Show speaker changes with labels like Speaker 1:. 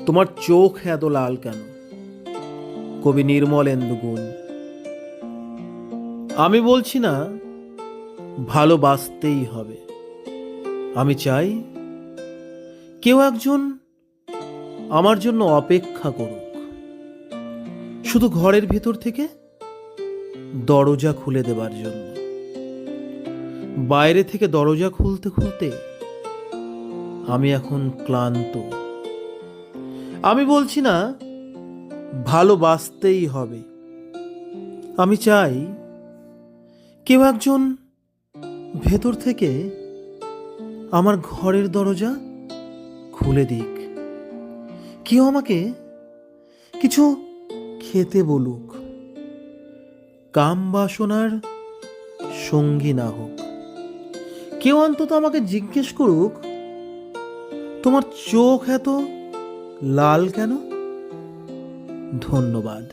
Speaker 1: তোমার চোখ এত লাল কেন? কবি নির্মলেন্দু গুণ। আমি বলছি না ভালোবাসতেই হবে, আমি চাই কেউ একজন আমার জন্য অপেক্ষা করুক, শুধু ঘরের ভেতর থেকে দরজা খুলে দেবার জন্য। বাইরে থেকে দরজা খুলতে খুলতে আমি এখন ক্লান্ত। আমি বলছি না ভালোবাসতেই হবে, আমি চাই কেউ একজন ভেতর থেকে আমার ঘরের দরজা খুলে দিক, কেউ আমাকে কিছু খেতে বলুক, কাম বাসনার সঙ্গী না হোক। কেউ অন্তত আমাকে জিজ্ঞেস করুক, তোমার চোখ এত লাল কেন? ধন্যবাদ।